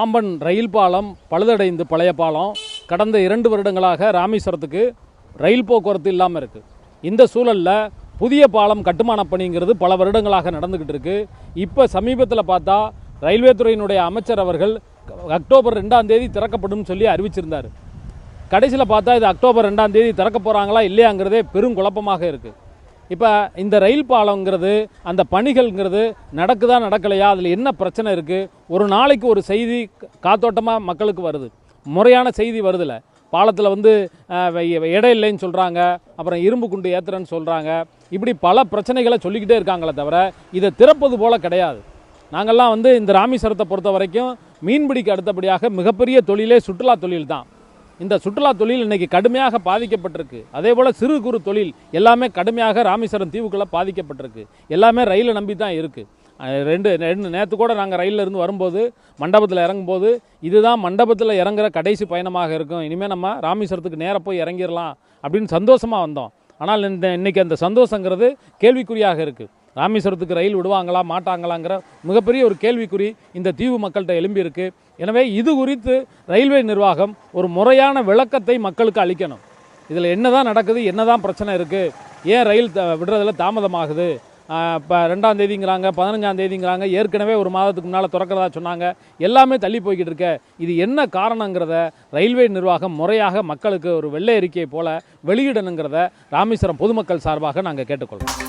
பாம்பன் ரயில் பாலம் பழுதடைந்து பழைய பாலம் கடந்த 2 வருடங்களாக ராமேஸ்வரத்துக்கு ரயில் போக்குவரத்து இல்லாமல் இருக்குது. இந்த சூழலில் புதிய பாலம் கட்டுமான பணிங்கிறது பல வருடங்களாக நடந்துக்கிட்டு இருக்குது. இப்போ சமீபத்தில் பார்த்தா ரயில்வே துறையினுடைய அமைச்சர் அவர்கள் அக்டோபர் 2ஆம் தேதி திறக்கப்படும் சொல்லி அறிவிச்சிருந்தார். கடைசியில் பார்த்தா இது அக்டோபர் 2ஆம் தேதி திறக்க போகிறாங்களா இல்லையாங்கிறதே பெரும் குழப்பமாக இருக்குது. இப்போ இந்த ரயில் பாலங்கிறது அந்த பணிகள்ங்கிறது நடக்குதா நடக்கலையா, அதில் என்ன பிரச்சனை இருக்குது, ஒரு நாளைக்கு ஒரு செய்தி காத்தோட்டமாக மக்களுக்கு வருது, முறையான செய்தி வருதில்ல. பாலத்தில் இடம் இல்லைன்னு சொல்கிறாங்க, அப்புறம் இரும்பு குண்டு ஏற்றுறேன்னு சொல்கிறாங்க. இப்படி பல பிரச்சனைகளை சொல்லிக்கிட்டே இருக்காங்களே தவிர இதை திறப்பது போல் கிடையாது. நாங்கள்லாம் இந்த ராமேஸ்வரத்தை பொறுத்த வரைக்கும் மீன்பிடிக்கு அடுத்தபடியாக மிகப்பெரிய தொழிலே சுற்றுலா தொழில் தான். இந்த சுற்றுலா தொழில் இன்றைக்கி கடுமையாக பாதிக்கப்பட்டிருக்கு. அதே போல் சிறு குறு தொழில் எல்லாமே கடுமையாக ராமேஸ்வரம் தீவுக்குள்ளே பாதிக்கப்பட்டிருக்கு. எல்லாமே ரயிலை நம்பி தான் இருக்குது. நேற்று கூட நாங்கள் ரயிலில் இருந்து வரும்போது மண்டபத்தில் இறங்கும்போது இதுதான் மண்டபத்தில் இறங்குற கடைசி பயணமாக இருக்கும், இனிமேல் நம்ம ராமேஸ்வரத்துக்கு நேராக போய் இறங்கிடலாம் அப்படின்னு சந்தோஷமாக வந்தோம். ஆனால் இன்றைக்கி அந்த சந்தோஷங்கிறது கேள்விக்குறியாக இருக்குது. ராமேஸ்வரத்துக்கு ரயில் விடுவாங்களா மாட்டாங்களாங்கிற மிகப்பெரிய ஒரு கேள்விக்குறி இந்த தீவு மக்கள்கிட்ட எழும்பி இருக்கு. எனவே இது குறித்து ரயில்வே நிர்வாகம் ஒரு முறையான விளக்கத்தை மக்களுக்கு அளிக்கணும். இதில் என்ன தான் நடக்குது, என்ன தான் பிரச்சனை இருக்குது, ஏன் ரயில் விடுறதில் தாமதமாகுது, இப்போ 2ஆம் தேதிங்கிறாங்க, 15ஆம் தேதிங்கிறாங்க, ஏற்கனவே ஒரு மாதத்துக்கு முன்னால் திறக்கிறதா சொன்னாங்க, எல்லாமே தள்ளி போய்கிட்டு இருக்க, இது என்ன காரணங்கிறத ரயில்வே நிர்வாகம் முறையாக மக்களுக்கு ஒரு வெள்ளை அறிக்கையை போல வெளியிடணுங்கிறத ராமேஸ்வரம் பொதுமக்கள் சார்பாக நாங்கள் கேட்டுக்கொள்கிறோம்.